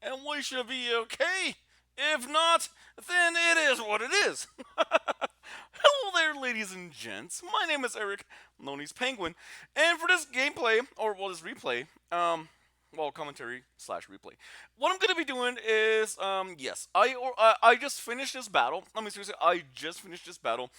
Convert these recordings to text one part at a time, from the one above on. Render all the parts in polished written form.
and we should be okay. If not, then it is what it is. Hello there, ladies and gents. My name is Eric, known as Penguin, and for this gameplay, or well, this replay, commentary slash replay. What I'm gonna be doing is, yes, I just finished this battle. I mean, seriously, I just finished this battle,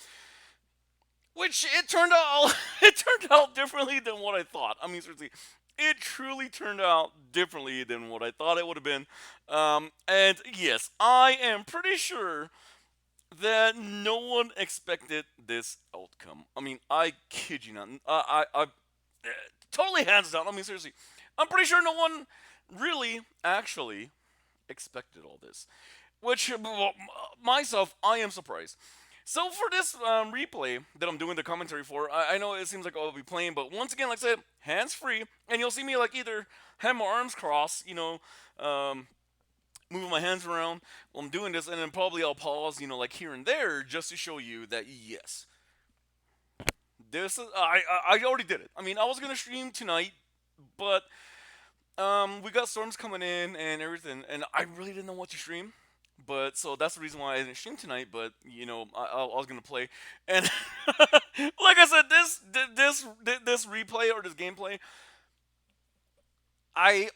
which it turned out it turned out differently than what I thought. I mean, seriously, it truly turned out differently than what I thought it would have been. And yes, I am pretty sure that no one expected this outcome. I mean, I kid you not. Totally hands down. I mean, seriously, I'm pretty sure no one really actually expected all this. Which, well, myself, I am surprised. So for this replay that I'm doing the commentary for, I know it seems like I'll be playing, but once again, like I said, hands free, and you'll see me like either have my arms crossed, moving my hands around while I'm doing this, and then probably I'll pause, like here and there, just to show you that yes, this is I already did it. I mean, I was gonna stream tonight, but we got storms coming in and everything, and I really didn't know what to stream. But so that's the reason why I didn't stream tonight. But I was gonna play, and like I said, this replay or this gameplay, I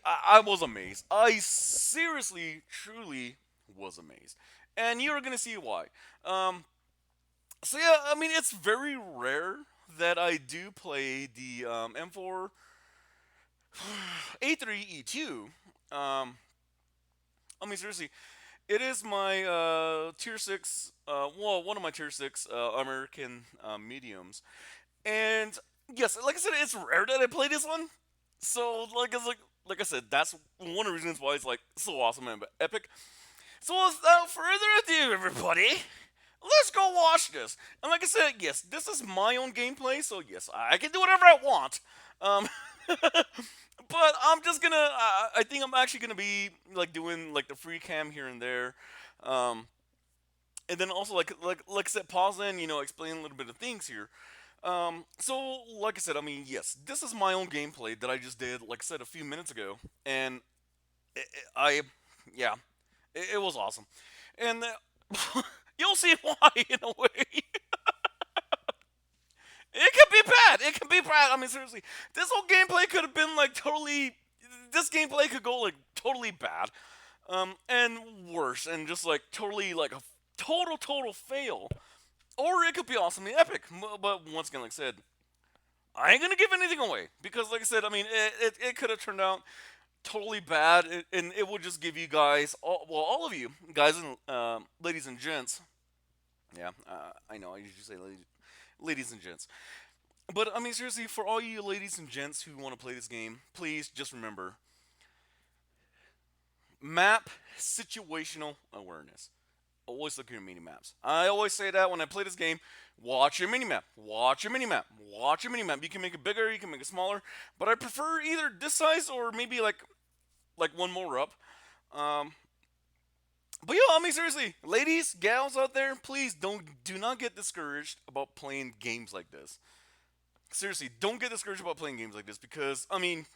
was amazed. I seriously, truly was amazed, and you're gonna see why. Um, so yeah, I mean, it's very rare that I do play the M4 A3 E2. Um, I mean, seriously, it is my tier six. One of my tier six American mediums, and yes, like I said, it's rare that I play this one. So like I said, that's one of the reasons why it's like so awesome and epic. So without further ado, everybody, let's go watch this. And like I said, yes, this is my own gameplay, so yes, I can do whatever I want. Um, but I'm just gonna. I think I'm actually gonna be like doing like the free cam here and there, um, and then also like I said, pause in, explain a little bit of things here. So like I said, I mean, yes, this is my own gameplay that I just did, like I said, a few minutes ago, and I, yeah, it was awesome, and you'll see why in a way. It could be bad. It could be bad. I mean, seriously, this whole gameplay could have been like totally. This gameplay could go like totally bad, and worse, and just like totally like a total fail, or it could be awesomely epic. But once again, like I said, I ain't gonna give anything away because, like I said, I mean, it could have turned out totally bad, and it would just give you guys, all of you guys and ladies and gents. Yeah, I know I usually say ladies and gents. But I mean, seriously, for all you ladies and gents who want to play this game, please just remember map situational awareness. Always look at your mini maps. I always say that when I play this game. Watch your mini map. Watch your mini map. Watch your mini map. You can make it bigger. You can make it smaller. But I prefer either this size or maybe like one more up. Um, but yeah, I mean seriously, ladies, gals out there, please do not get discouraged about playing games like this. Seriously, don't get discouraged about playing games like this because I mean,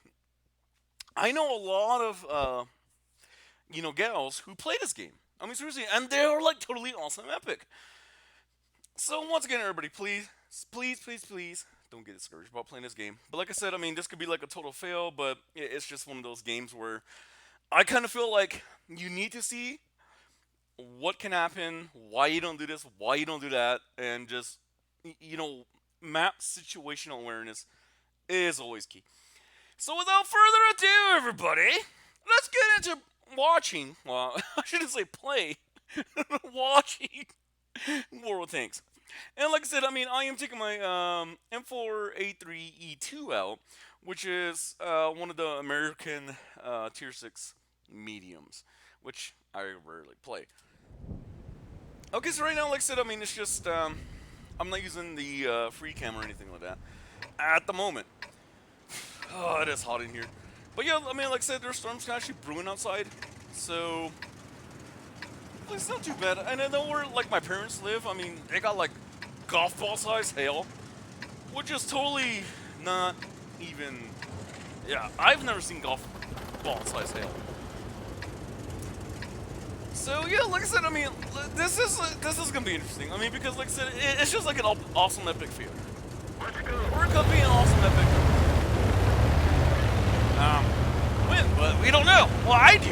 I know a lot of gals who play this game. I mean seriously, and they are like totally awesome, epic. So once again, everybody, please, don't get discouraged about playing this game. But like I said, I mean, this could be like a total fail, but it's just one of those games where I kind of feel like you need to see what can happen, why you don't do this, why you don't do that, and just map situational awareness is always key. So without further ado, everybody, let's get into watching. Well, I shouldn't say play. Watching World of Tanks. And like I said, I mean, I am taking my M4A3E2 out, which is one of the American Tier 6 mediums, which I rarely play. Okay, so right now, like I said, I mean, it's just, I'm not using the free cam or anything like that at the moment. Oh, it is hot in here. But yeah, I mean, like I said, there's storms actually brewing outside, so it's not too bad. And I know where like my parents live. I mean, they got like golf ball size hail, which is totally not even. Yeah, I've never seen golf ball size hail. So yeah, like I said, I mean, this is gonna be interesting. I mean, because like I said, it's just like an awesome epic field. Or it could be an awesome epic win, but we don't know. Well, I do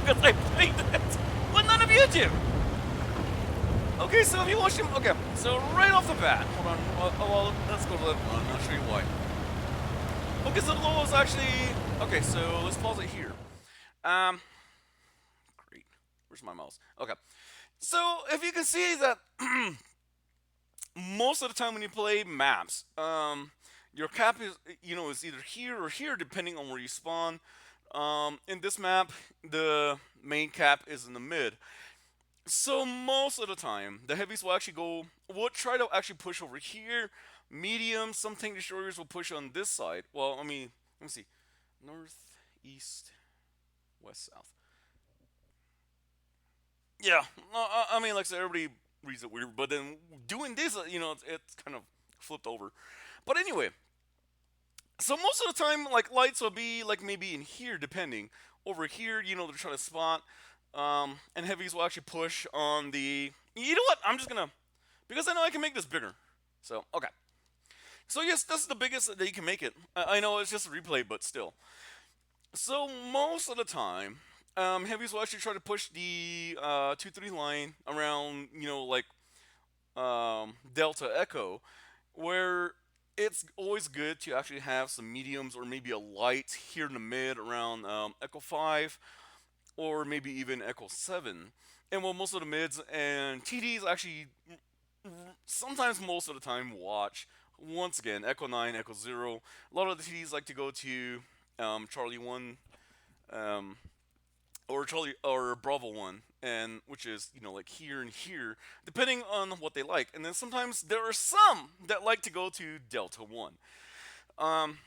because I played it, but none of you do. Okay, so if you watch him, okay, so right off the bat, hold on, well, let's go to level one. I'll show you why. Okay, so the level is actually okay. So let's pause it here. Um, great. Where's my mouse? Okay. So if you can see that most of the time when you play maps, your cap is either here or here depending on where you spawn. In this map, the main cap is in the mid. So most of the time, the heavies will actually will try to actually push over here. Medium, some tank destroyers will push on this side. Well, I mean, let me see, north, east, west, south. Yeah, I mean, like I said, everybody reads it weird, but then doing this, it's kind of flipped over. But anyway, so most of the time, like lights will be like maybe in here, depending. Over here, they're trying to spot, and heavies will actually push on the. You know what? I'm just gonna because I know I can make this bigger. So okay. So yes, that's the biggest that you can make it. I know it's just a replay, but still. So most of the time, heavies will actually try to push the 2-3 line around, like Delta Echo, where it's always good to actually have some mediums or maybe a light here in the mid around Echo 5 or maybe even Echo 7. And well, most of the mids and TDs actually sometimes most of the time watch once again Echo 9, Echo 0. A lot of the TDs like to go to Charlie 1 um, or Charlie or Bravo 1, and which is like here and here depending on what they like. And then sometimes there are some that like to go to Delta 1. um,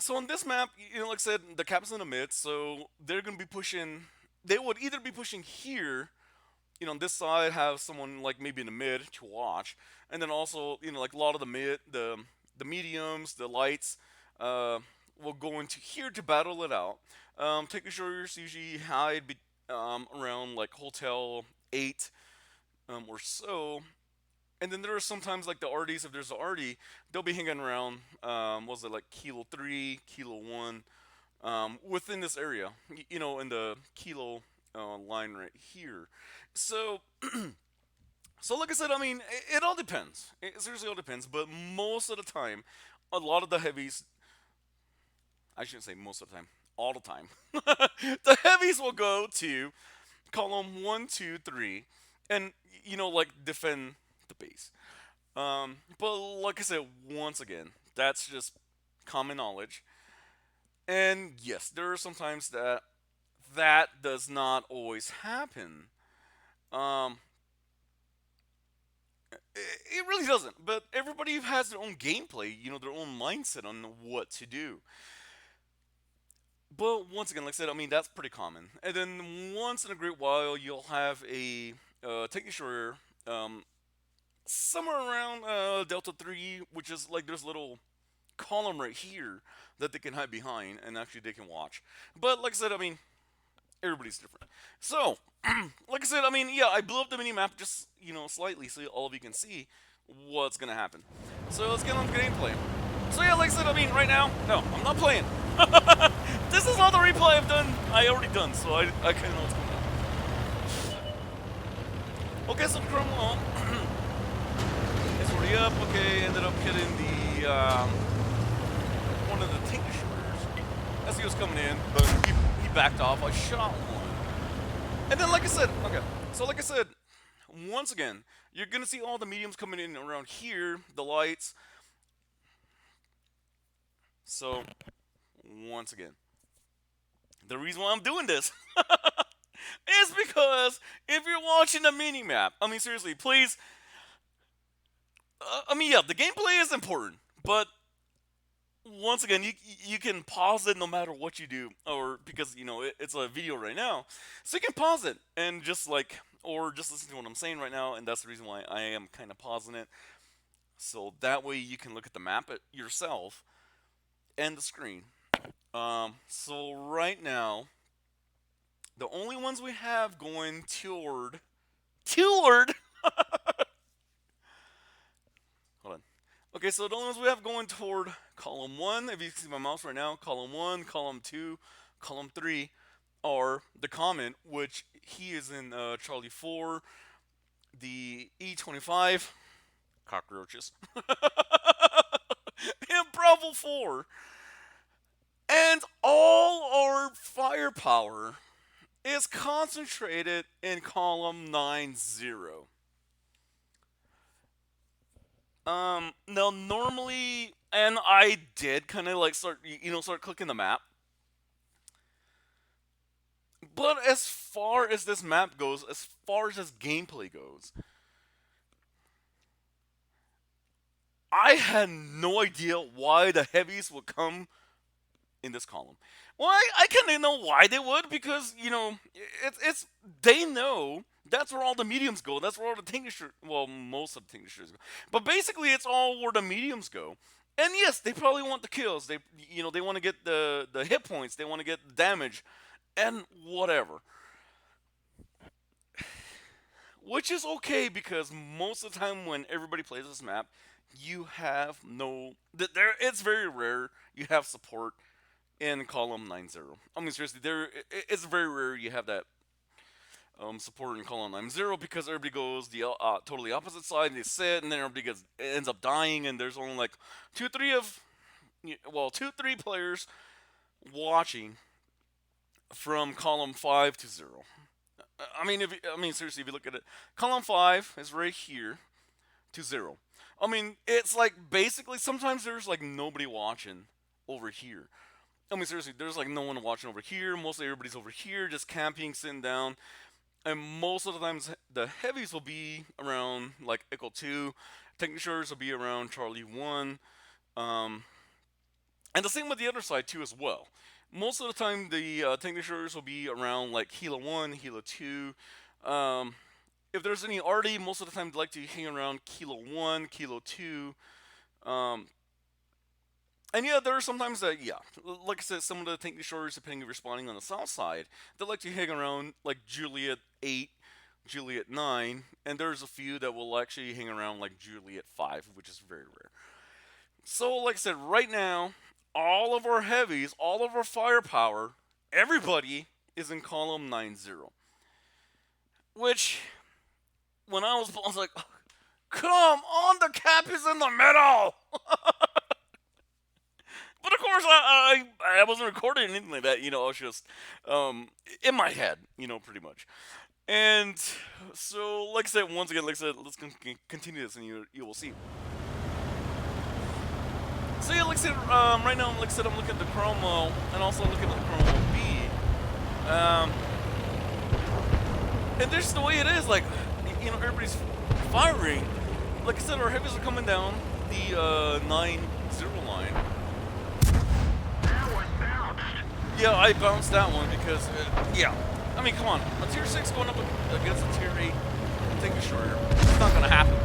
so on this map, like I said, the cap's in the mid, so they're gonna be pushing. They would either be pushing here, on this side, have someone like maybe in the mid to watch, and then also, like a lot of the mediums, the lights, uh, will go into here to battle it out. Take destroyers usually hide around like Hotel 8 or so, and then there are sometimes like the RDs. If there's an RD, they'll be hanging around. Was it like Kilo 3, Kilo 1, within this area? In the Kilo line right here. So, so like I said, I mean, it all depends. It seriously all depends. But most of the time, a lot of the heavies. I shouldn't say most of the time. All the time, the heavies will go to column 1, 2, 3, and like defend the base. But like I said, once again, that's just common knowledge. And yes, there are sometimes that does not always happen. Um, it really doesn't. But everybody has their own gameplay, their own mindset on what to do. But once again, like I said, I mean that's pretty common. And then once in a great while, you'll have a tank destroyer somewhere around Delta 3, which is like there's a little column right here that they can hide behind and actually they can watch. But like I said, I mean, everybody's different. So, like I said, I mean, yeah, I blew up the mini map just, slightly so all of you can see what's going to happen. So let's get on to gameplay. So yeah, like I said, I mean, right now, no, I'm not playing. This is all the replay I already done, so I kind of know what's going on. Okay, so Chrome is already up. Okay, ended up hitting the one of the tank destroyers as he was coming in, but he backed off. I shot one, and then like I said, okay, so like I said, once again, you're gonna see all the mediums coming in around here, the lights. So once again, the reason why I'm doing this is because if you're watching the mini map, I mean seriously, please. I mean, yeah, the gameplay is important, but once again, you can pause it no matter what you do, or because it's a video right now, so you can pause it and just like, or just listen to what I'm saying right now, and that's the reason why I am kind of pausing it, so that way you can look at the map yourself and the screen. So right now, The only ones we have going toward. Hold on. Okay, so the only ones we have going toward column one, if you see my mouse right now, column one, column two, column three, are the comment, which he is in Charlie 4, the E25, cockroaches, in Bravo 4, and all our firepower is concentrated in column 9-0. Now normally, and I did kind of like start clicking the map. But as far as this map goes, as far as this gameplay goes, I had no idea why the heavies would come in this column. Well, I kind of know why they would because it's they know that's where all the mediums go. That's where all the Tingisher, well, most of the Tingishers go. But basically, it's all where the mediums go. And yes, they probably want the kills. They want to get the hit points. They want to get the damage, and whatever. Which is okay because most of the time when everybody plays this map, you have no. There, it's very rare you have support in column 9-0. I mean, seriously, it's very rare you have that support in column 9-0 because everybody goes the totally opposite side and they sit, and then everybody ends up dying, and there's only like two, three players watching from column 5-0. I mean, seriously, if you look at it, column 5 is right here to 0. I mean, it's like basically sometimes there's like nobody watching over here. I mean, seriously, there's like no one watching over here. Mostly everybody's over here, just camping, sitting down. And most of the times, the heavies will be around like Echo 2. Technicians will be around Charlie 1. Um, and the same with the other side, too, as well. Most of the time, the Technicians will be around like Hila 1, Hila 2. Um, if there's any arty, most of the time they like to hang around Kilo 1, Kilo 2. Um, and yeah, there are sometimes that, yeah, like I said, some of the tank destroyers, depending if you're spawning on the south side, they like to hang around like Juliet 8, Juliet 9, and there's a few that will actually hang around like Juliet 5, which is very rare. So, like I said, right now, all of our heavies, all of our firepower, everybody is in column 9-0. Which, when I was like, come on, the cap is in the middle! But of course, I wasn't recording anything like that. I was just in my head, pretty much. And so, like I said, once again, like I said, let's continue this, and you will see. So yeah, like I said, right now, like I said, I'm looking at the Chromo, and also looking at the Chromo B. And this is the way it is. Like, everybody's firing. Like I said, our heavies are coming down the 9-0 line. Yeah, I bounced that one because, yeah. I mean, come on. A tier 6 going up against a tier 8, I think it's shorter. It's not going to happen.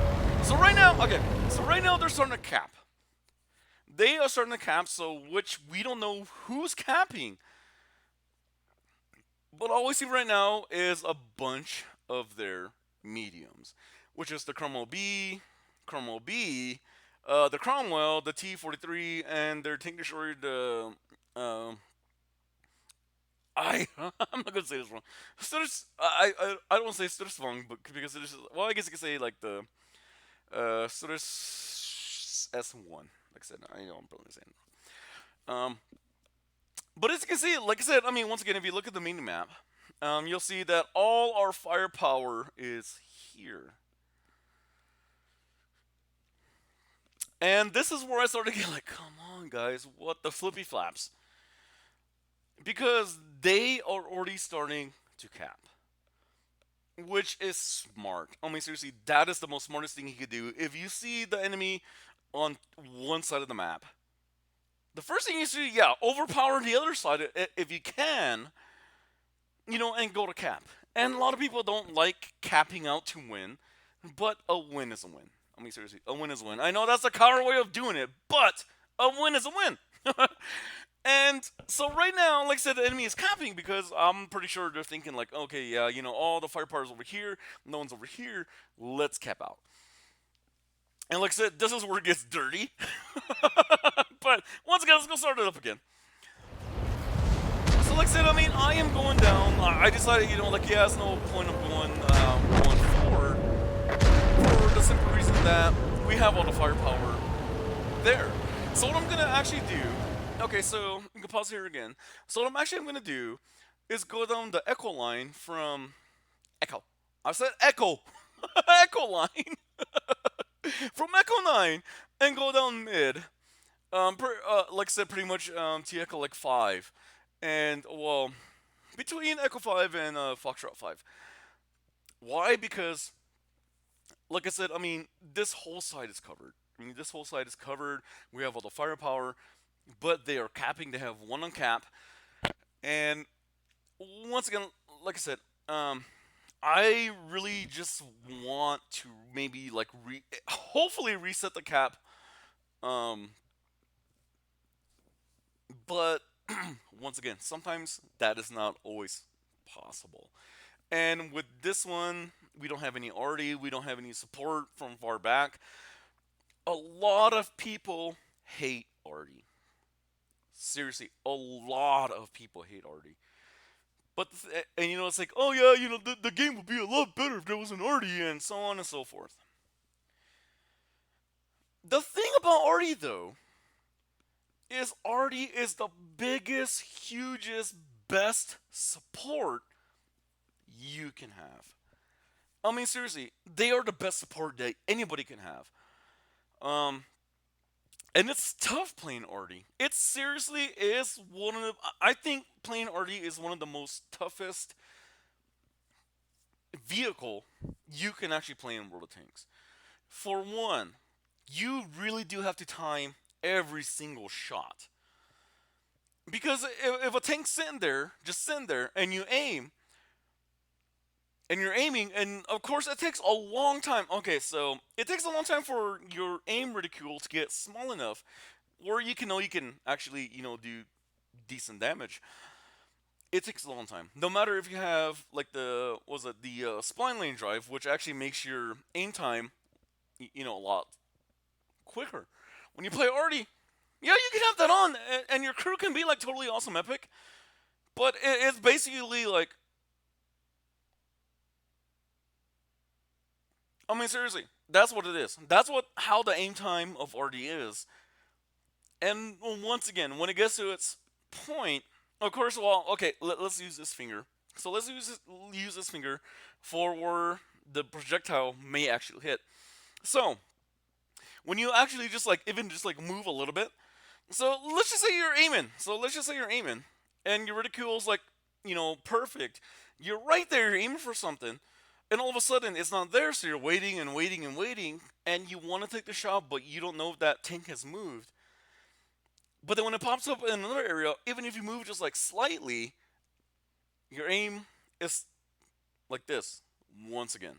So right now, okay. So right now they're starting to cap. They are starting to cap, so which we don't know who's capping. But all we see right now is a bunch of their mediums, which is the Chromo B, the Cromwell, the T-43, and their tank destroyer, the I'm not gonna say this wrong. I don't want to say Stursvong, but because it is, well, I guess you could say like the Sturs S1. Like I said, I know I'm probably saying it. But as you can see, like I said, I mean, once again, if you look at the mini map, you'll see that all our firepower is here. And this is where I started to get like, come on, guys, what the flippy flaps? Because they are already starting to cap. Which is smart. I mean, seriously, that is the most smartest thing he could do. If you see the enemy on one side of the map, the first thing you see, yeah, overpower the other side if you can, and go to cap. And a lot of people don't like capping out to win, but a win is a win. I mean, seriously, a win is a win. I know that's a coward way of doing it, but a win is a win. And so right now, like I said, the enemy is capping because I'm pretty sure they're thinking like, okay, yeah, all the firepower's over here, no one's over here. Let's cap out. And like I said, this is where it gets dirty. But once again, let's go start it up again. So like I said, I mean, I am going down. I decided, like yeah, there's no point of going forward for the simple reason that we have all the firepower there. So what I'm gonna actually do, okay, so you can pause here again. So what I'm gonna do is go down the echo line from echo. I said echo, echo line from echo 9 and go down mid. Like I said, pretty much to echo like 5, and well, between echo 5 and Foxtrot 5. Why? Because like I said, I mean, this whole side is covered. I mean, this whole side is covered. We have all the firepower, but they are capping. They have one on cap, and once again, like I said, I really just want to maybe like hopefully reset the cap. Um, but once again, sometimes that is not always possible. And with this one, we don't have any arty, we don't have any support from far back. A lot of people hate arty. Seriously, a lot of people hate arty. And it's like, oh yeah, the game would be a lot better if there was an arty, and so on and so forth. The thing about arty though is arty is the biggest, hugest, best support you can have. I mean, seriously, they are the best support that anybody can have. Um, and it's tough playing arty. It seriously is one of the. I think playing arty is one of the most toughest vehicle you can actually play in World of Tanks. For one, you really do have to time every single shot. Because if a tank's sitting there, just sitting there, and you aim, and you're aiming, and of course it takes a long time. Okay, so it takes a long time for your aim reticule to get small enough where you can actually do decent damage. It takes a long time. No matter if you have like the spline lane drive, which actually makes your aim time a lot quicker. When you play arty, yeah, you can have that on, and your crew can be like totally awesome epic, but it's basically like, I mean, seriously, that's what it is. That's what how the aim time of RD is. And once again, when it gets to its point, of course, well, okay, us use this finger. So let's use this finger for where the projectile may actually hit. So when you actually just like even just like move a little bit. So let's just say you're aiming. And your reticule's like perfect. You're right there. You're aiming for something, and all of a sudden it's not there. So you're waiting and waiting and waiting, and you want to take the shot, but you don't know if that tank has moved. But then when it pops up in another area, even if you move just like slightly, your aim is like this. Once again,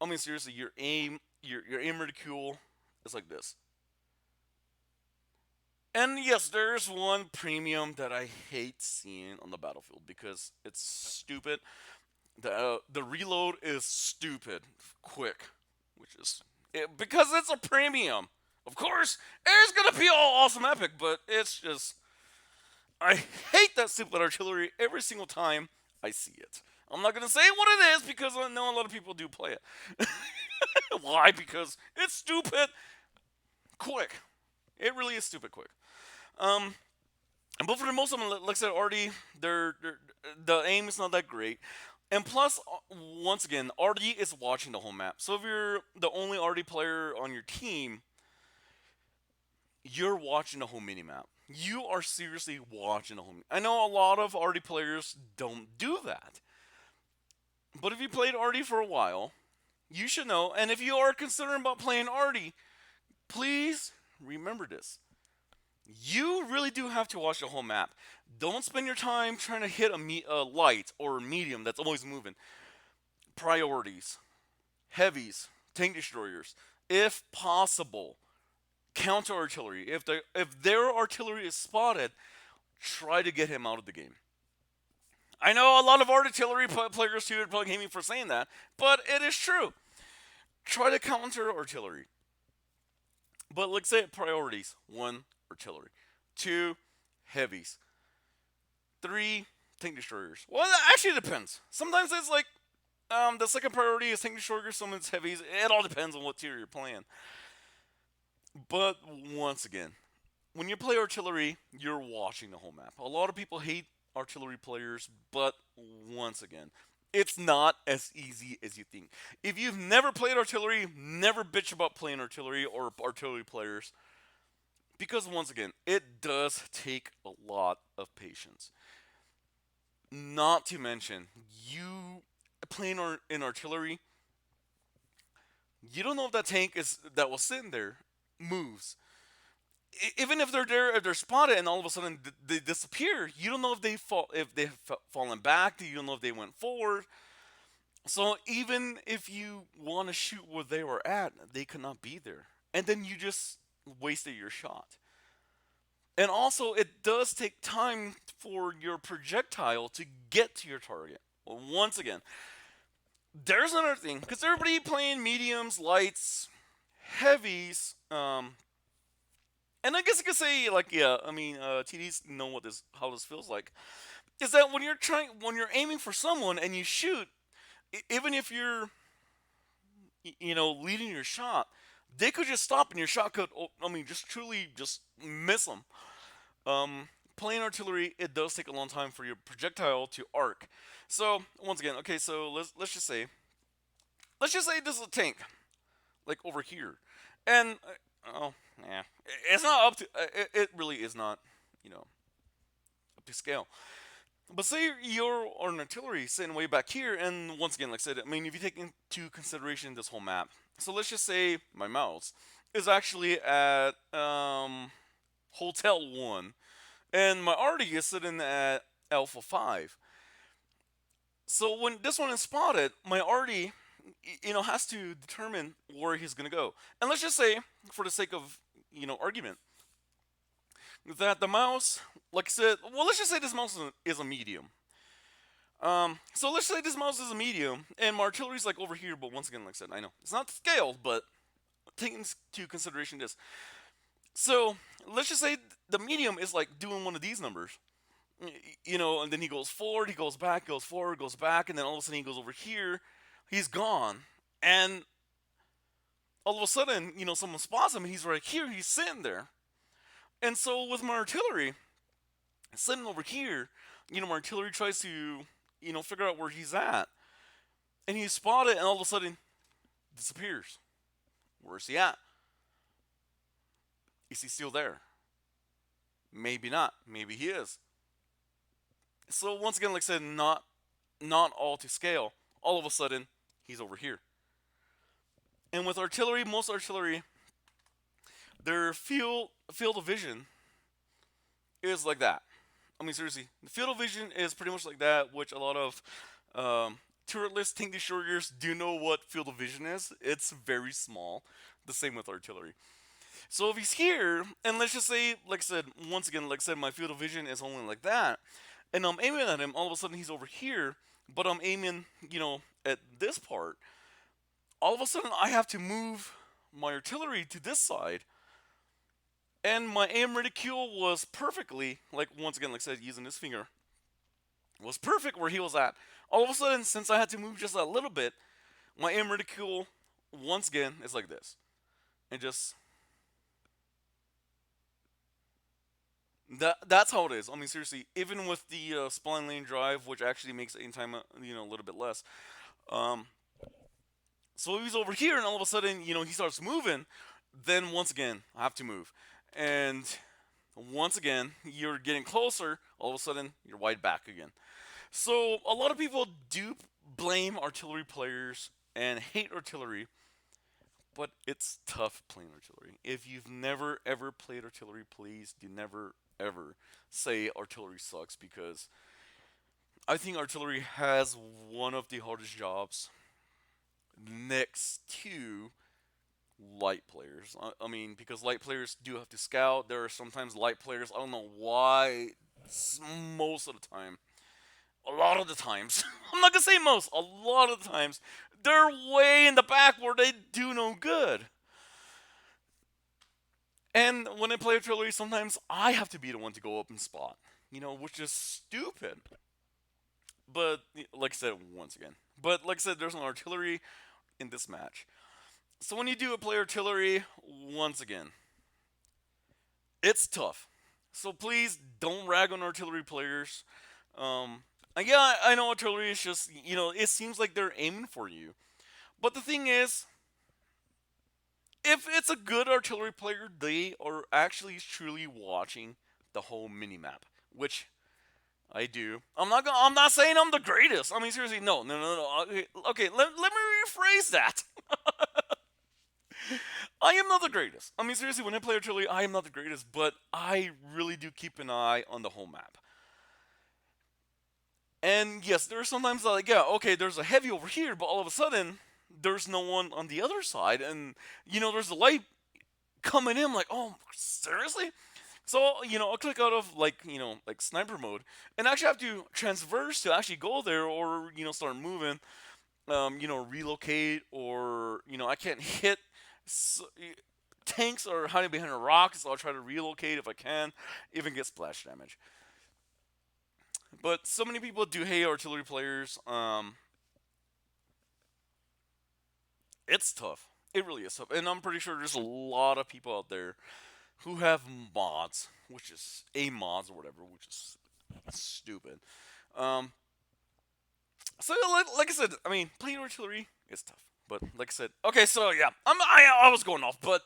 I mean seriously, your aim reticule is like this. And yes, there's one premium that I hate seeing on the battlefield because it's stupid. The reload is stupid quick, which is because it's a premium. Of course, it's gonna be all awesome epic, but it's just I hate that stupid artillery every single time I see it. I'm not gonna say what it is because I know a lot of people do play it. Why? Because it's stupid quick. It really is stupid quick. Um, but for the most of them, like I said already, the aim is not that great. And plus, once again, RD is watching the whole map. So if you're the only RD player on your team, you're watching the whole mini map. You are seriously watching the whole. I know a lot of RD players don't do that, but if you played RD for a while, you should know. And if you are considering about playing RD, please remember this. You really do have to watch the whole map. Don't spend your time trying to hit a light or a medium that's always moving. Priorities, heavies, tank destroyers, if possible, counter artillery. If their artillery is spotted, try to get him out of the game. I know a lot of artillery players too would probably hate me for saying that, but it is true. Try to counter artillery. But let's say priorities: one, artillery; two, heavies; three, tank destroyers. Well, that actually depends. Sometimes it's like the second priority is tank destroyers, sometimes it's heavies. It all depends on what tier you're playing. But once again, when you play artillery, you're watching the whole map. A lot of people hate artillery players, but once again, it's not as easy as you think. If you've never played artillery, never bitch about playing artillery or artillery players, because once again, it does take a lot of patience. Not to mention, you playing in artillery, you don't know if that tank is that was sitting there moves. Even if they're there, if they're spotted, and all of a sudden they disappear, you don't know if they fall, if they've fallen back. You don't know if they went forward. So even if you want to shoot where they were at, they could not be there, and then you just wasted your shot. And also, it does take time for your projectile to get to your target. Well, once again, there's another thing because everybody playing mediums, lights, heavies, and I guess you could say like yeah, I mean TDs know what this how this feels like. Is that when you're aiming for someone and you shoot, even if you're leading your shot, they could just stop and your shot could I mean just truly just miss them. Playing artillery, it does take a long time for your projectile to arc. So once again, okay, so let's just say this is a tank, like over here, and oh yeah, it's not up to it really is not you know up to scale. But say you're an artillery sitting way back here, and once again, like I said, I mean, if you take into consideration this whole map, so let's just say my mouse is actually at Hotel 1, and my arty is sitting at Alpha 5. So when this one is spotted, my arty, has to determine where he's gonna go. And let's just say, for the sake of argument, that the mouse, like I said, well, let's just say this mouse is a medium. So let's say this mouse is a medium, and my artillery's like over here. But once again, like I said, I know it's not scaled, but taking into consideration this. So let's just say the medium is like doing one of these numbers, and then he goes forward, he goes back, goes forward, goes back, and then all of a sudden he goes over here, he's gone, and all of a sudden, someone spots him, and he's right here, he's sitting there. And so with my artillery, sitting over here, my artillery tries to, figure out where he's at, and he's spotted, and all of a sudden disappears. Where's he at? Is he still there? Maybe not. Maybe he is. So once again, like I said, not all to scale. All of a sudden, he's over here. And with artillery, most artillery, their field of vision is like that. I mean, seriously, the field of vision is pretty much like that, which a lot of turretless tank destroyers do know what field of vision is. It's very small. The same with artillery. So if he's here, and let's just say, like I said, once again, like I said, my field of vision is only like that, and I'm aiming at him, all of a sudden he's over here, but I'm aiming, at this part. All of a sudden I have to move my artillery to this side, and my aim reticule was perfectly, like once again, like I said, using this finger, was perfect where he was at. All of a sudden, since I had to move just a little bit, my aim reticule, once again, is like this. And just that's how it is. I mean, seriously, even with the spline lane drive, which actually makes aim time, a little bit less. Um, so if he's over here, and all of a sudden, he starts moving, then once again, I have to move, and once again, you're getting closer. All of a sudden, you're wide back again. So a lot of people do blame artillery players and hate artillery, but it's tough playing artillery. If you've never ever played artillery, please do never ever say artillery sucks, because I think artillery has one of the hardest jobs next to light players. I mean, because light players do have to scout. There are sometimes light players. I don't know why Most of the time. A lot of the times. I'm not gonna say most. A lot of the times. They're way in the back where they do no good. And when I play artillery, sometimes I have to be the one to go up and spot. Which is stupid. But like I said, once again. But like I said, there's no artillery in this match. So when you do a play artillery, once again, it's tough. So please don't rag on artillery players. Yeah, I know artillery is just, it seems like they're aiming for you. But the thing is, if it's a good artillery player, they are actually truly watching the whole minimap, which I do. I'm not saying I'm the greatest. I mean, seriously, no, no, no, no. Okay, let me rephrase that. I am not the greatest. I mean, seriously, when I play artillery, I am not the greatest, but I really do keep an eye on the whole map. And yes, there are sometimes like, yeah, okay, there's a heavy over here, but all of a sudden, there's no one on the other side, and there's a light coming in. Like, oh, seriously? So I'll click out of like sniper mode, and actually have to transverse to actually go there, or start moving, relocate, or I can't hit. s Tanks are hiding behind a rock, so I'll try to relocate if I can, even get splash damage. But so many people do hate artillery players. It's tough. It really is tough, and I'm pretty sure there's a lot of people out there who have mods, which is a mods or whatever, which is stupid. Um, so like I said, I mean, playing artillery is tough. But like I said, okay, so yeah, I was going off, but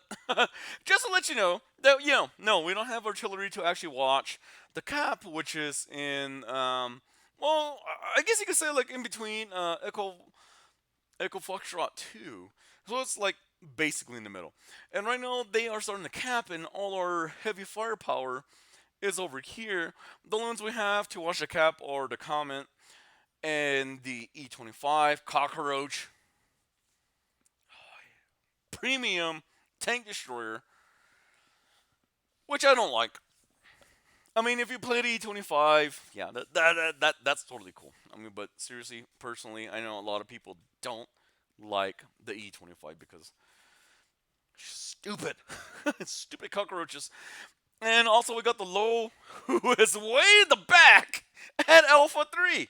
just to let you know that no, we don't have artillery to actually watch the cap, which is in well, I guess you could say like in between Echo Foxtrot 2. So it's like basically in the middle. And right now they are starting to cap, and all our heavy firepower is over here. The ones we have to watch the cap are the Comet and the E25, Cockroach, Premium, Tank Destroyer, which I don't like. I mean, if you play the E25, yeah, that's totally cool. I mean, but seriously, personally, I know a lot of people don't like the E25 because stupid, stupid cockroaches. And also, we got the low, who is way in the back at Alpha 3.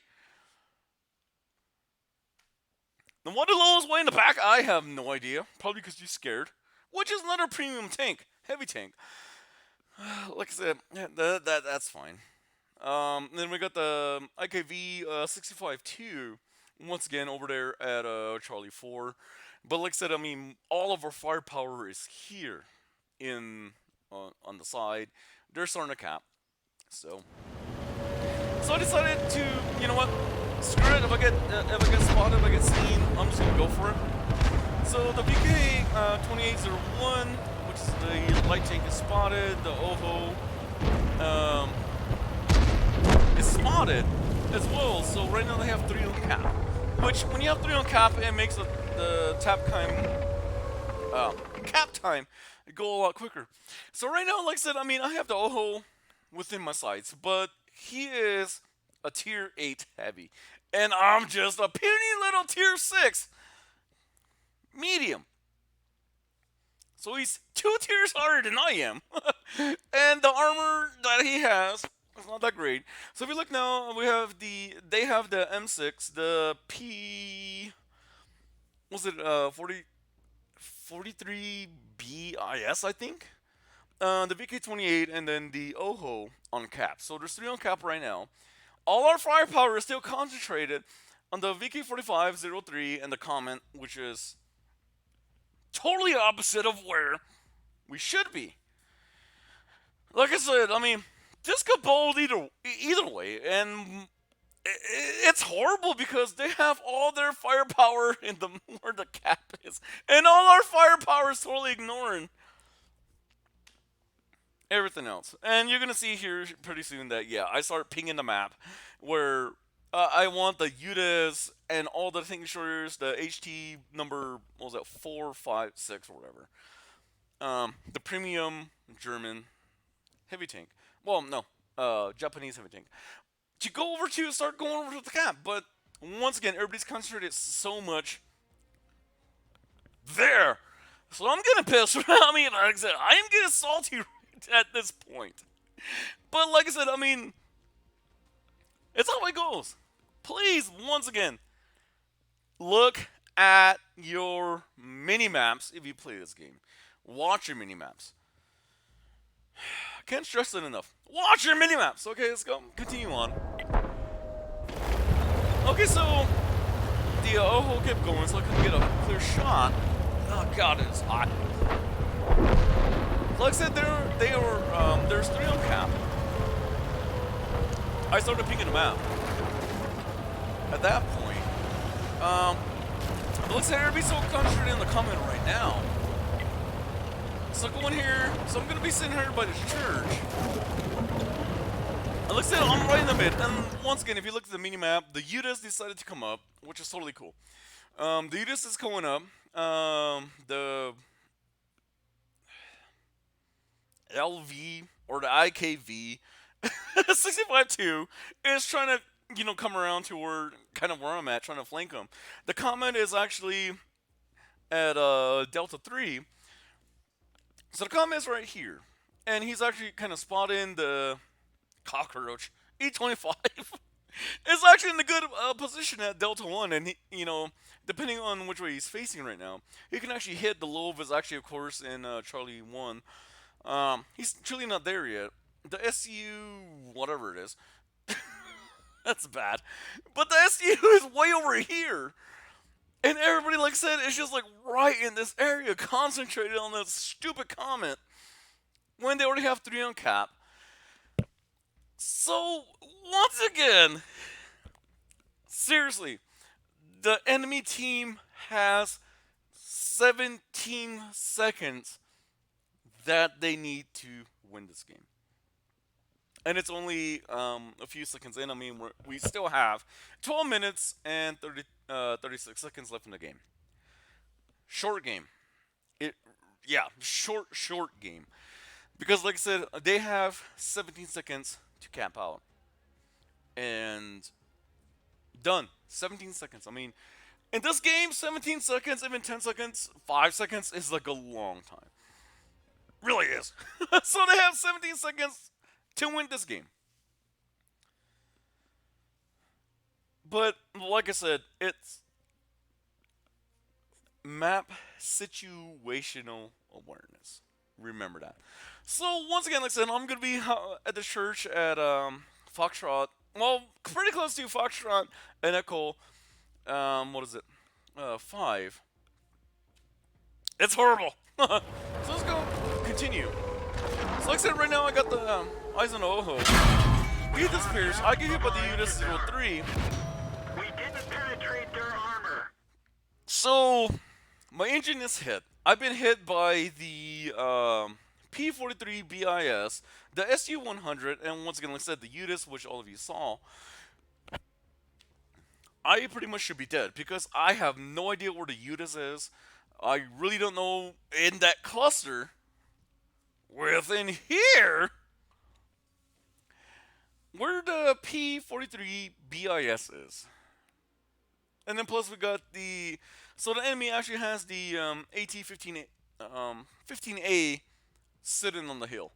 The one the low is way in the back, I have no idea. Probably because he's scared. Which is another premium tank, heavy tank. Like I said, yeah, that's fine. Then we got the IKV 65-2 once again over there at Charlie 4. But like I said, I mean, all of our firepower is here in on the side. They're starting to cap. So I decided to, you know what? Screw it. If I get spotted, if I get seen, I'm just gonna go for it. So the VK 2801, which is the light tank, is spotted. The OHO is spotted as well. So right now they have 3 on cap. Which, when you have 3 on cap, it makes the cap time go a lot quicker. So right now, like I said, I mean, I have the OHO within my sights, but he is a tier 8 heavy. And I'm just a puny little tier 6 medium. So he's 2 tiers harder than I am. And the armor that he has is not that great. So if you look now, they have the M6, the P, was it 43 BIS, I think? The VK28, and then the OHO on cap. So there's 3 on cap right now. All our firepower is still concentrated on the VK4503 and the Comet, which is totally opposite of where we should be. Like I said, I mean, this could bold either way, and it's horrible because they have all their firepower in the where the cap is, and all our firepower is totally ignoring everything else. And you're gonna see here pretty soon that yeah, I start pinging the map where I want the UDES and all the thing destroyers, the HT number, what was that, 456 or whatever. The premium German heavy tank. Well, no. Japanese heavy tank, to go over to start going over to the cap. But once again, everybody's concentrated so much there. So I'm getting pissed. I mean, like I said, I am getting salty right at this point. But like I said, I mean, it's how it goes. Please, once again, look at your mini maps if you play this game. Watch your mini maps. I can't stress it enough. Watch your mini maps. Okay, let's go. Continue on. Okay, so the Oho kept going, so I couldn't get a clear shot. Oh god, it's hot. Like I said, there's three on cap. I started picking them out. At that point, it looks like everybody's so concentrated in the comment right now. So go in here. So I'm gonna be sitting here by this church. It looks like I'm right in the mid. And once again, if you look at the mini map, the UDIS decided to come up, which is totally cool. The UDIS is going up. The LV or the IKV 65-2 is trying to, come around to where I'm at, trying to flank him. The comment is actually at Delta 3. So the comment is right here. And he's actually kind of spotting the cockroach E25. It's actually in a good position at Delta 1. And, depending on which way he's facing right now, he can actually hit. The Love is actually, of course, in Charlie 1. He's truly not there yet. The SU, whatever it is. That's bad. But the SU is way over here. And everybody, like I said, is just like right in this area, concentrated on that stupid comment when they already have 3 on cap. So, once again, seriously, the enemy team has 17 seconds that they need to win this game. And it's only a few seconds in. I mean, we still have 12 minutes and 36 seconds left in the game. Short game. Short game. Because, like I said, they have 17 seconds to cap out. And done. 17 seconds. I mean, in this game, 17 seconds, even 10 seconds, 5 seconds is like a long time. Really is. So they have 17 seconds to win this game. But, like I said, it's map situational awareness. Remember that. So, once again, like I said, I'm going to be at the church at Foxtrot. Well, pretty close to Foxtrot and Echo. What is it? 5. It's horrible. So, let's go continue. So, like I said, right now I got the eyes on Oho. He disappears. I get hit by the UDIS 03. We didn't penetrate their armor. So, my engine is hit. I've been hit by the P43 BIS, the SU100, and once again, like I said, the UDIS, which all of you saw. I pretty much should be dead because I have no idea where the UDIS is. I really don't know in that cluster. Within here, where the P43 BIS is. And then plus we got the... So the enemy actually has the AT-15A 15A sitting on the hill.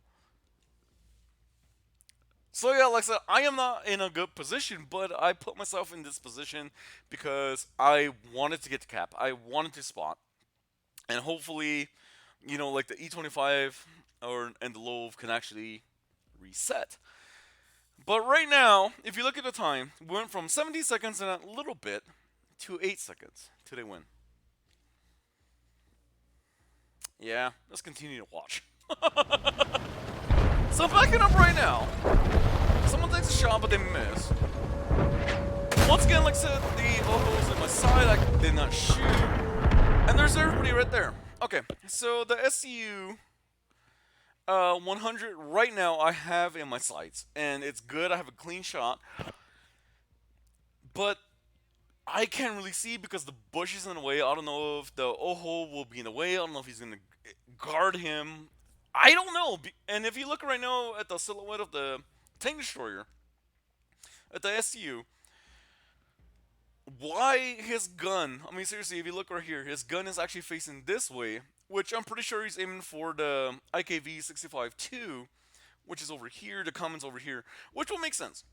So yeah, like I said, I am not in a good position, but I put myself in this position because I wanted to get to cap. I wanted to spot. And hopefully, like the E25 and the Love can actually reset. But right now, if you look at the time, we went from 70 seconds and a little bit to 8 seconds till they win. Yeah, let's continue to watch. So I'm backing up right now. Someone takes a shot, but they miss. Once again, like I said, the Oho's in my side. I did not shoot. And there's everybody right there. Okay, so the SCU 100 right now I have in my sights. And it's good. I have a clean shot. But I can't really see because the bush is in the way. I don't know if the Oho will be in the way. I don't know if he's going to guard him. I don't know. And if you look right now at the silhouette of the tank destroyer at the SU, why his gun? I mean, seriously, if you look right here, his gun is actually facing this way, which I'm pretty sure he's aiming for the IKV 65-2, which is over here. The comment's over here, which will make sense.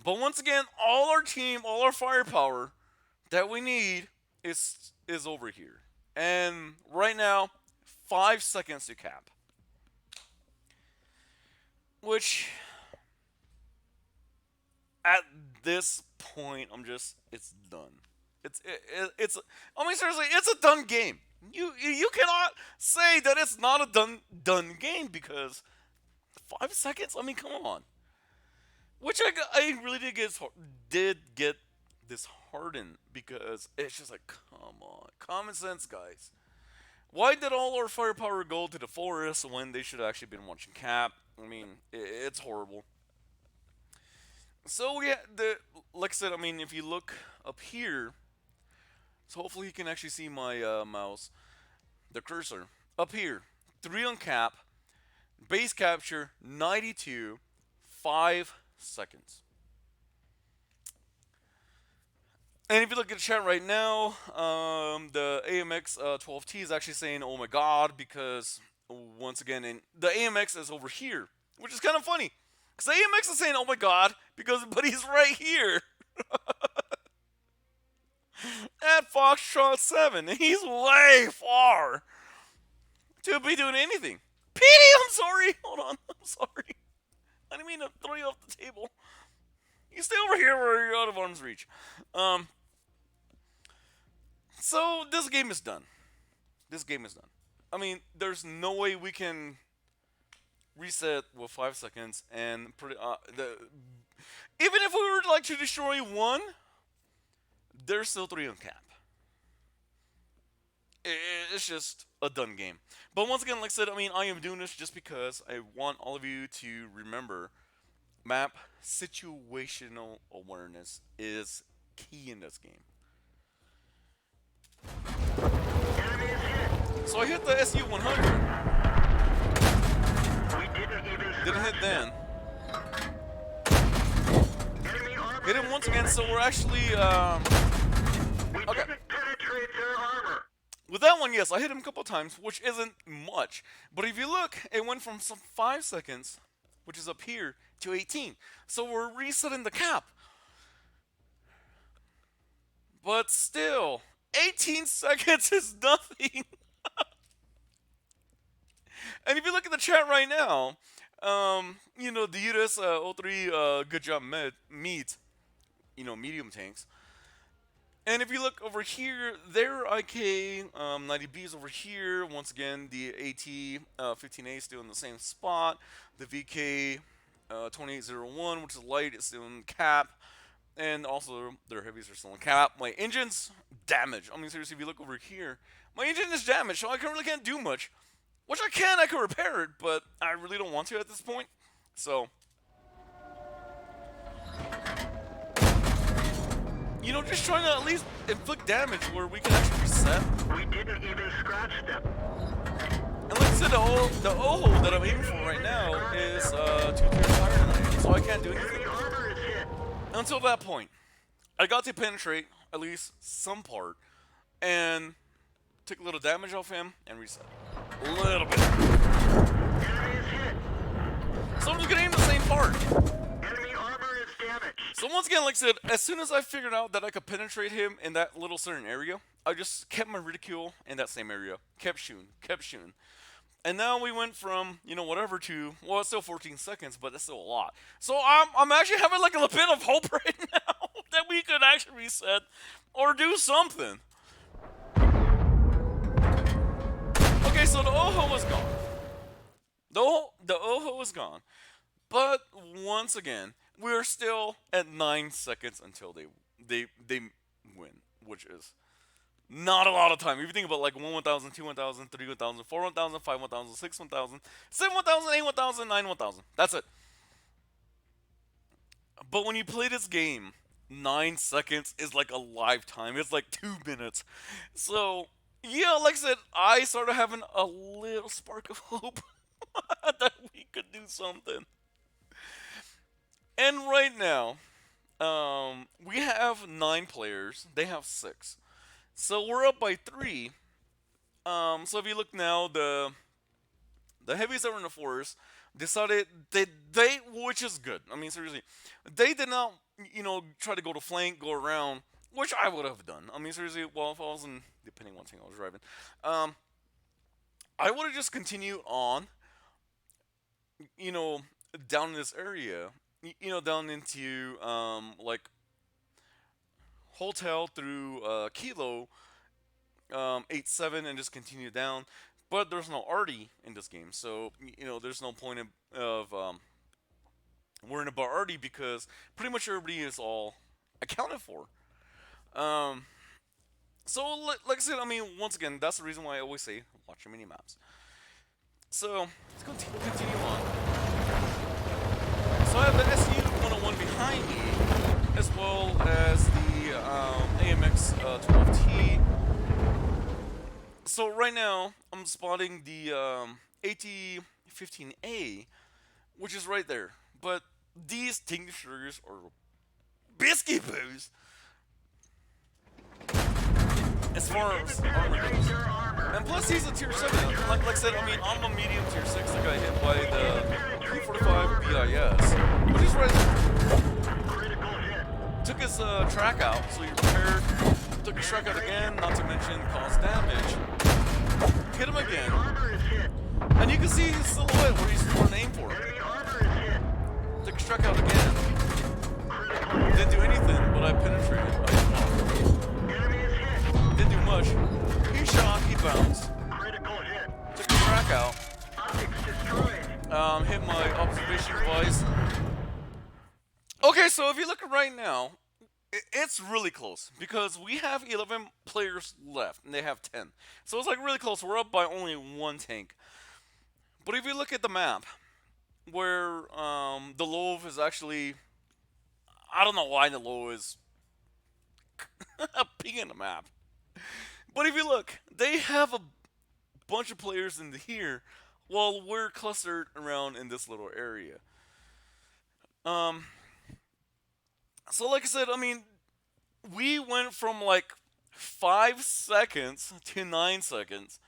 But once again, all our team, all our firepower that we need is over here. And right now, 5 seconds to cap. Which, at this point, it's done. It's. I mean, seriously, it's a done game. You cannot say that it's not a done game because 5 seconds. I mean, come on. Which I really did get disheartened because it's just like, come on, common sense, guys. Why did all our firepower go to the forest when they should have actually been watching Cap? I mean, it's horrible. So yeah, like I said, I mean, if you look up here, so hopefully you can actually see my mouse, the cursor up here. 3 on Cap, base capture 92, 5 seconds. And if you look at the chat right now, the AMX 12T is actually saying, "Oh my God," because once again, the AMX is over here, which is kind of funny, because the AMX is saying, "Oh my God," but he's right here at Foxtrot 7, and he's way far to be doing anything. Petey, I'm sorry. Hold on, I'm sorry. I didn't mean to throw you off the table. You stay over here where you're out of arm's reach. So this game is done. This game is done. I mean, there's no way we can reset with 5 seconds and even if we were like to destroy one, there's still 3 on Cap. It's just a done game. But once again, like I said, I mean, I am doing this just because I want all of you to remember map situational awareness is key in this game. Enemy is hit. So I hit the SU 100. We didn't even Didn't hit scratch then. Enemy armor Hit him is once again, damaged. so we're actually We okay. didn't penetrate their armor. With that one, yes, I hit him a couple times, which isn't much. But if you look, it went from some 5 seconds, which is up here, to 18. So we're resetting the cap. But still, 18 seconds is nothing. And if you look at the chat right now, the UDS 03 good job meat, medium tanks. And if you look over here, their IK 90B is over here. Once again, the AT 15A is still in the same spot. The VK 2801, which is light, is still in Cap. And also, their heavies are still in Cap. My engine's damaged. I mean, seriously, if you look over here, my engine is damaged, so I really can't do much. Which I can repair it, but I really don't want to at this point. So, just trying to at least inflict damage where we can actually reset. We didn't even scratch them. And like I said, the OHO that I'm aiming for right now is 2 tiers higher than I am, so I can't do anything. Enemy armor is hit. Until that point, I got to penetrate at least some part and take a little damage off him and reset. A little bit. Enemy is hit. So I'm just gonna aim the same part. Enemy armor is damaged. So once again, like I said, as soon as I figured out that I could penetrate him in that little certain area, I just kept my reticule in that same area. Kept shooting. And now we went from, whatever to, well, it's still 14 seconds, but that's still a lot. So I'm actually having like a bit of hope right now that we could actually reset or do something. Okay, so the OHO was gone. The OHO is gone. But once again, we're still at 9 seconds until they win, which is not a lot of time. If you think about like 1 1000, 2 1000, 3 1000, 4 1000, 5 1000, 6 1000, 7 1000, 8 1000, 9 1000. That's it. But when you play this game, 9 seconds is like a lifetime. It's like 2 minutes. So, yeah, like I said, I started having a little spark of hope that we could do something. And right now, we have 9 players. They have 6. So we're up by 3. So if you look now, the heavies that were in the forest decided they which is good. I mean, seriously, they did not try to go to flank, go around, which I would have done. I mean, seriously, well, if I was in, depending on what thing I was driving, um, I would have just continued on, you know, down in this area, down into like hotel through Kilo 8-7 and just continue down. But there's no arty in this game, so there's no point of worrying about arty because pretty much everybody is all accounted for. Um, so like I said, I mean, once again, that's the reason why I always say watch your mini maps. So let's continue on. So I have the SU 101 behind me, as well as the AMX 12T. So right now, I'm spotting the AT-15A, which is right there. But these tinctures are biscuit boos as far as armor goes. And plus, he's a tier 7. Like I said, I mean, I'm a medium tier 6 that got hit by the P45 BIS, which is right there. Took his track out, so he repaired. Took his track out again, not to mention caused damage. Hit him again. And you can see his silhouette where he's throwing aim for him. Took his track out again. Didn't do anything, but I penetrated. Didn't do much. He shot, he bounced. Took his track out. Hit my observation device. Okay, so if you look right now, it's really close because we have 11 players left and they have 10. So it's like really close. We're up by only 1 tank. But if you look at the map, where the Love is actually, I don't know why the Love is peeking in the map. But if you look, they have a bunch of players in here while we're clustered around in this little area. So like I said, I mean, we went from like 5 seconds to 9 seconds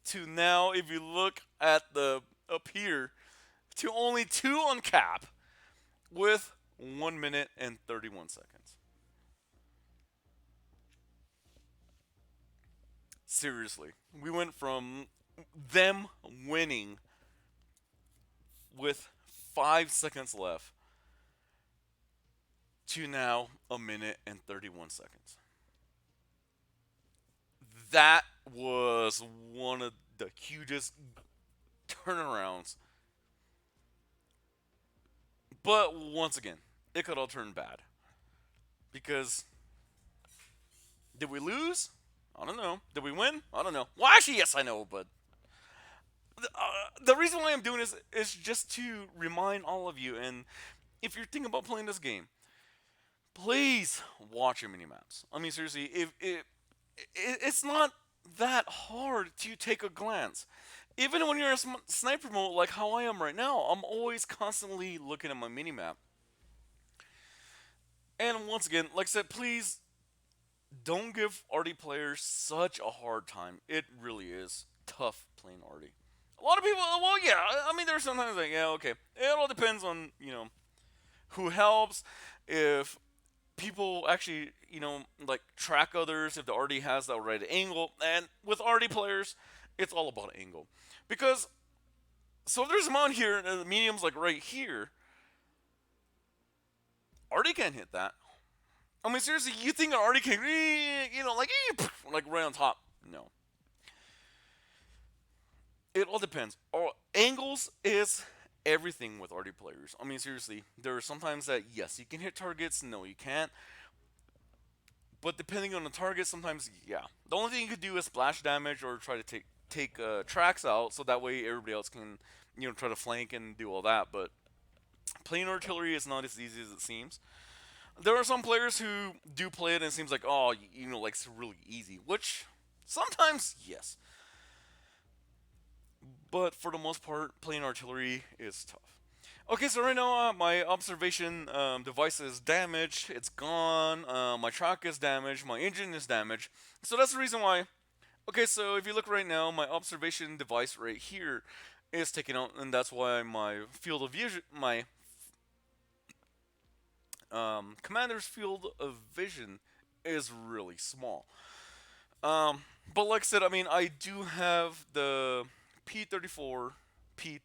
to now, if you look at the up here, to only 2 on cap with 1 minute and 31 seconds. Seriously, we went from them winning with 5 seconds left to now 1 minute and 31 seconds. That was one of the hugest turnarounds. But once again, it could all turn bad. Because did we lose? I don't know. Did we win? I don't know. Well, actually, yes, I know, but the reason why I'm doing this is just to remind all of you, and if you're thinking about playing this game, please watch your minimaps. I mean, seriously, if it's not that hard to take a glance. Even when you're in sniper mode, like how I am right now, I'm always constantly looking at my minimap. And once again, like I said, please don't give arty players such a hard time. It really is tough playing arty. A lot of people, well, yeah, I mean, there's sometimes like, yeah, okay. It all depends on, who helps. If people actually, like track others, if the arty has that right angle. And with arty players, it's all about angle. Because, so if there's a mount here, and the medium's like right here, arty can't hit that. I mean, seriously, you think an arty can, like right on top? No. It all depends. Angles is everything with arty players. I mean, seriously, there are sometimes that, yes, you can hit targets, no, you can't. But depending on the target, sometimes, yeah. The only thing you could do is splash damage or try to take tracks out, so that way everybody else can, try to flank and do all that. But playing artillery is not as easy as it seems. There are some players who do play it and it seems like, oh, like it's really easy, which sometimes, yes. But for the most part, playing artillery is tough. Okay, so right now my observation device is damaged. It's gone. My truck is damaged. My engine is damaged. So that's the reason why. Okay, so if you look right now, my observation device right here is taken out, and that's why my field of vision, my commander's field of vision, is really small. Um, but like I said, I mean, I do have the P34, P34,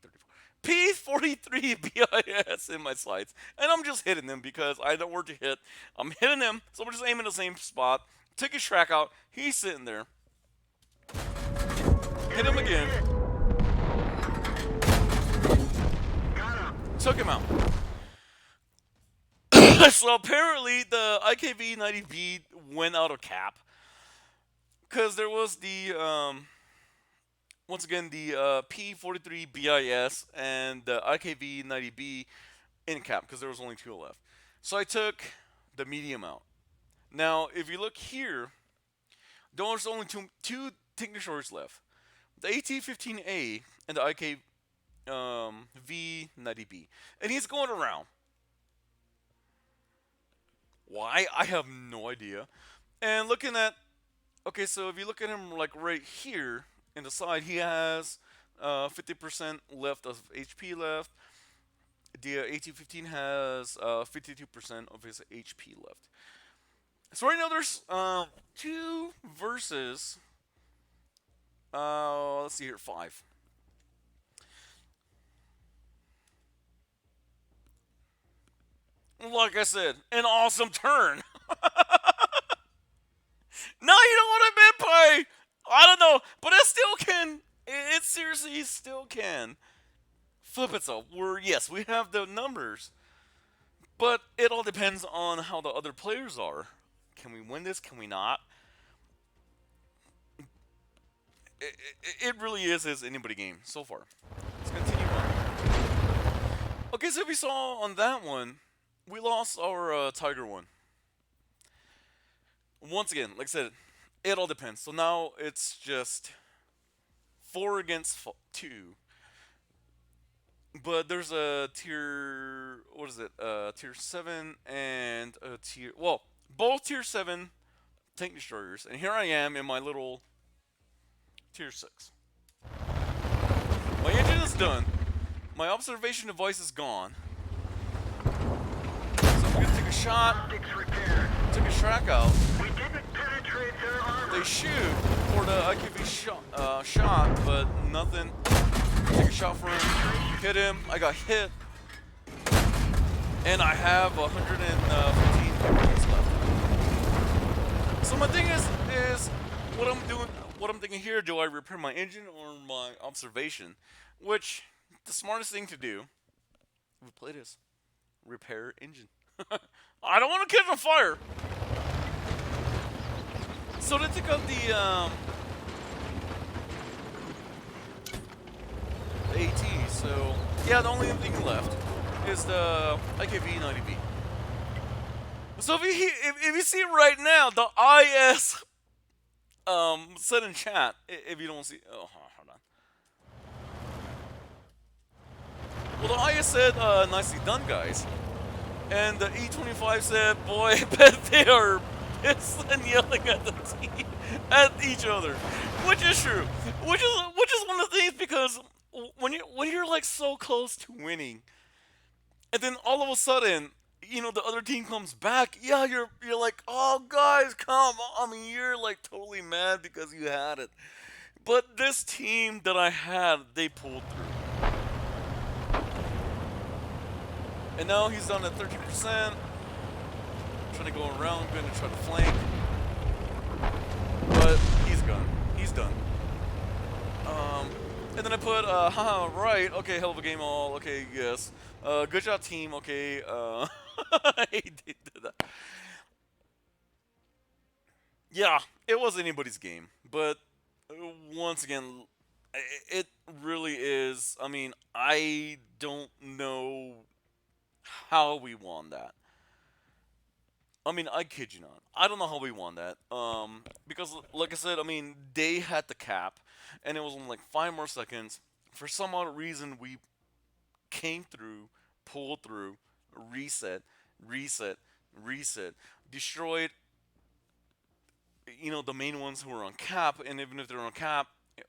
P43 BIS in my sights, and I'm just hitting them because I know where to hit. I'm hitting him, so I'm just aiming the same spot. Took his track out. He's sitting there. Hit him Enemy is again. hit. Got him. Took him out. So apparently the IKV 90B went out of cap because there was the once again the P43 BIS and the IKV 90B in cap because there was only two left. So I took the medium out. Now, if you look here, there's only two tank destroyers left: the AT-15A and the IK V-90B, and he's going around. Why? I have no idea. And looking at, okay, so if you look at him like right here in the side, he has 50% left of HP left. The AT-15 has 52% of his HP left. So right now there's two versus, let's see here, five. Like I said, an awesome turn. No, you know what I meant by, I don't know, but it still can. It seriously still can. Flip it so. Yes, we have the numbers, but it all depends on how the other players are. Can we win this? Can we not? It really is anybody game so far. Let's continue on. Okay, so if we saw on that one, we lost our Tiger one. Once again, like I said, it all depends. So now it's just four against two. But there's a tier, what is it? Tier 7 and a tier, well, both tier 7 tank destroyers. And here I am in my little tier 6. My engine is done. My observation device is gone. So I'm gonna take a shot, Optics repaired. take a track out. We didn't penetrate their armor. They shoot for the IQV shot, but nothing. Take a shot for him, hit him. I got hit, and I have 115 points left. So my thing is what I'm doing. What I'm thinking here: do I repair my engine or my observation? Which the smartest thing to do? We play this. Repair engine. I don't want to catch on fire. So they took out the AT. So yeah, the only thing left is the IKV 90B. So if you see right now, the IS said in chat. If you don't see, oh hold on. Well, the IS said, "Nicely done, guys," and the E25 said, "Boy, I bet they are pissed and yelling at the team, at each other," which is true. Which is one of the things because when you're like so close to winning, and then all of a sudden, the other team comes back. Yeah, you're like, oh guys, come on. I mean, you're like totally mad because you had it. But this team that I had, they pulled through. And now he's down at 13%. Trying to go around, going to try to flank. But he's gone. He's done. And then I put, haha, right, okay, hell of a game all, okay, yes. Good job, team, okay, he did that. Yeah, it was anybody's game, but once again, it really is. I mean, I don't know how we won that. I mean, I kid you not. I don't know how we won that. Because like I said, I mean, they had the cap, and it was only like 5 more seconds. For some odd reason, we came through, pull through, reset, reset, reset, destroyed, the main ones who were on cap, and even if they're on cap,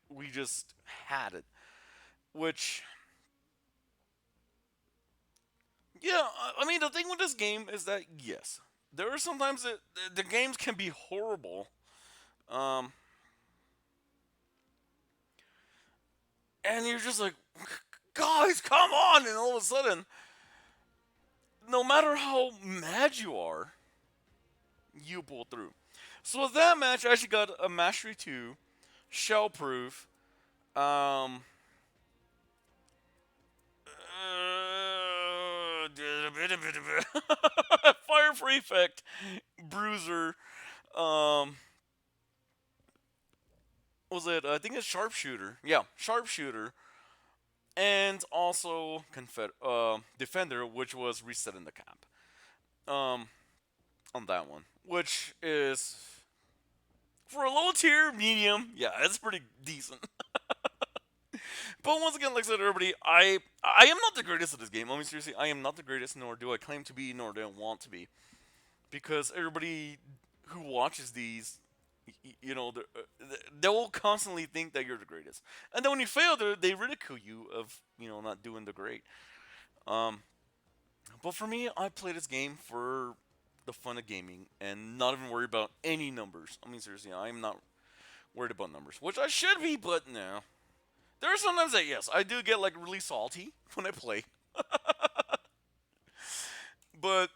we just had it. Which, yeah, I mean, the thing with this game is that, yes, there are sometimes that the games can be horrible. Um, and you're just like, guys, come on! And all of a sudden, no matter how mad you are, you pull through. So that match, I actually got a Mastery 2, Shell Proof, um, Fire Prefect, Bruiser, um, was it? I think it's Sharpshooter. Yeah, Sharpshooter, and also Defender, which was reset in the cap. Um, on that one, which is for a low tier medium. Yeah, it's pretty decent. But once again, like I said, everybody, I am not the greatest at this game. I mean, seriously, I am not the greatest, nor do I claim to be, nor do I want to be, because everybody who watches these, they will constantly think that you're the greatest, and then when you fail, they ridicule you of not doing the great. Um, but for me, I play this game for the fun of gaming and not even worry about any numbers. I mean, seriously, I'm not worried about numbers, which I should be, but no. There are sometimes that yes, I do get like really salty when I play, but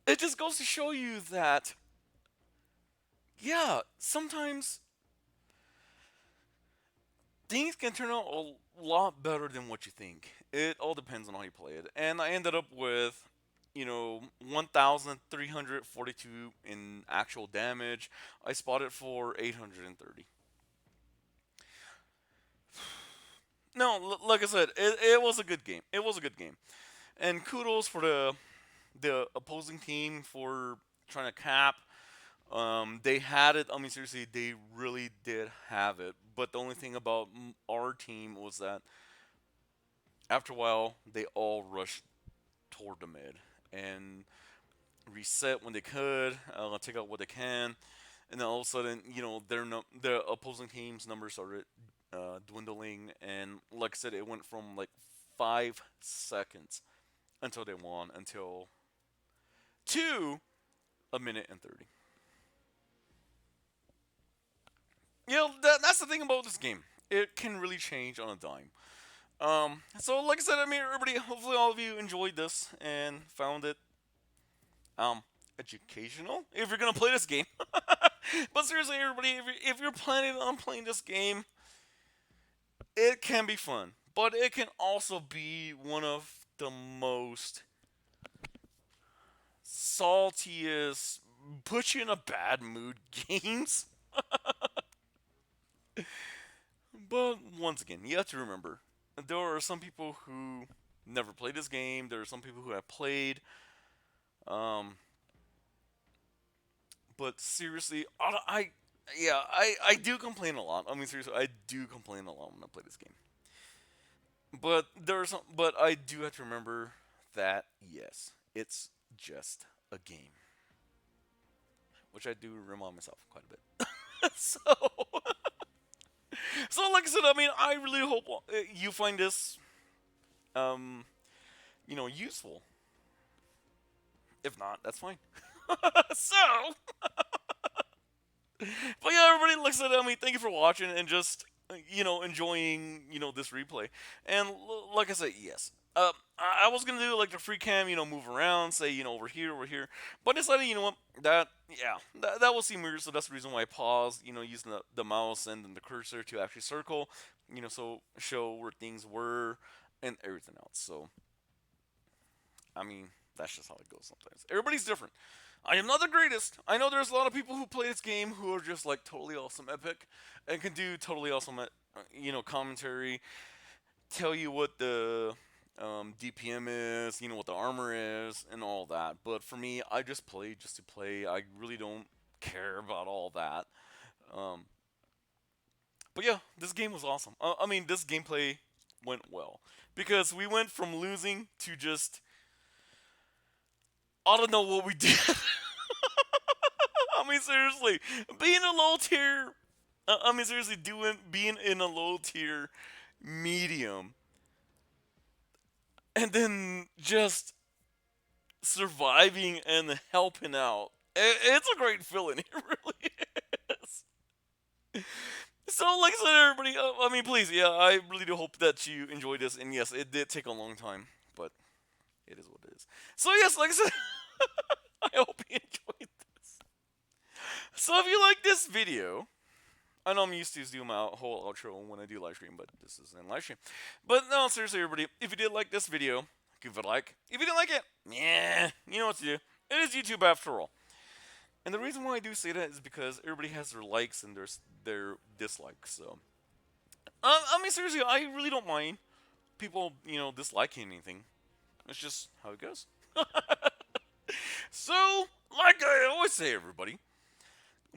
it just goes to show you that yeah, sometimes things can turn out a lot better than what you think. It all depends on how you play it. And I ended up with 1,342 in actual damage. I spotted for 830. No, like I said, it was a good game. It was a good game. And kudos for the opposing team for trying to cap. They had it. I mean, seriously, they really did have it. But the only thing about our team was that after a while, they all rushed toward the mid and reset when they could, take out what they can, and then all of a sudden, their opposing team's numbers started dwindling, and like I said, it went from like 5 seconds until they won until to a minute and 30. That's the thing about this game. It can really change on a dime. So like I said, I mean, everybody, hopefully all of you enjoyed this and found it um educational if you're gonna play this game. But seriously, everybody, if you're planning on playing this game, it can be fun, but it can also be one of the most saltiest, put you in a bad mood games. But once again, you have to remember there are some people who never played this game. There are some people who have played. Um, but seriously, I do complain a lot. I mean, seriously, I do complain a lot when I play this game. But I do have to remember that yes, it's just a game, which I do remind myself quite a bit. so, so like I said, I mean, I really hope you find this, um, useful. If not, that's fine. So, but yeah, everybody looks at it. I mean, thank you for watching and just enjoying this replay. And like I said, yes. I was gonna do like the free cam, move around, say over here, over here, but I decided, what, that yeah, that will seem weird, so that's the reason why I paused, using the mouse and then the cursor to actually circle, so show where things were and everything else. So I mean, that's just how it goes sometimes. Everybody's different. I am not the greatest. I know there's a lot of people who play this game who are just like totally awesome epic and can do totally awesome, commentary, tell you what the DPM is, what the armor is, and all that. But for me, I just play just to play. I really don't care about all that. Um, but yeah, this game was awesome. I mean, this gameplay went well because we went from losing to just I don't know what we did. I mean, seriously, being a low tier. I mean, seriously, doing being in a low tier medium, and then just surviving and helping out. It's a great feeling. It really is. So, like I said, everybody, I mean, please, yeah, I really do hope that you enjoyed this. And yes, it did take a long time, but it is what it is. So, yes, like I said, I hope you enjoyed this. So, if you like this video, I know I'm used to do my whole outro when I do live stream, but this is in live stream. But no, seriously, everybody, if you did like this video, give it a like. If you didn't like it, yeah, you know what to do. It is YouTube after all. And the reason why I do say that is because everybody has their likes and their dislikes. So, I mean, seriously, I really don't mind people, disliking anything. It's just how it goes. So, like I always say, everybody,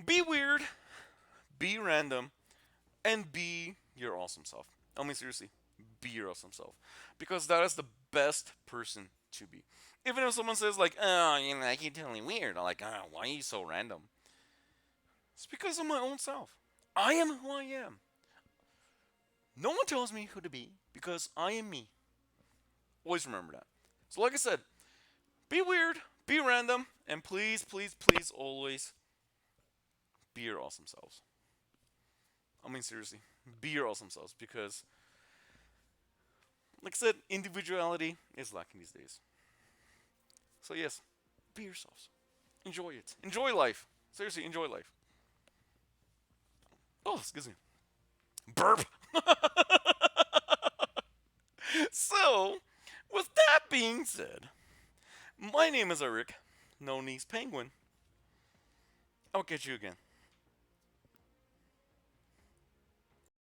be weird, be random, and be your awesome self. I mean, seriously, be your awesome self. Because that is the best person to be. Even if someone says, like, oh, like, you're totally weird. I'm like, oh, why are you so random? It's because of my own self. I am who I am. No one tells me who to be because I am me. Always remember that. So, like I said, be weird, be random, and please, please, please always be your awesome selves. I mean, seriously, be your awesome selves because, like I said, individuality is lacking these days. So, yes, be yourselves. Enjoy it. Enjoy life. Seriously, enjoy life. Oh, excuse me. Burp. So, with that being said, my name is Eric, known as Penguin. I'll catch you again.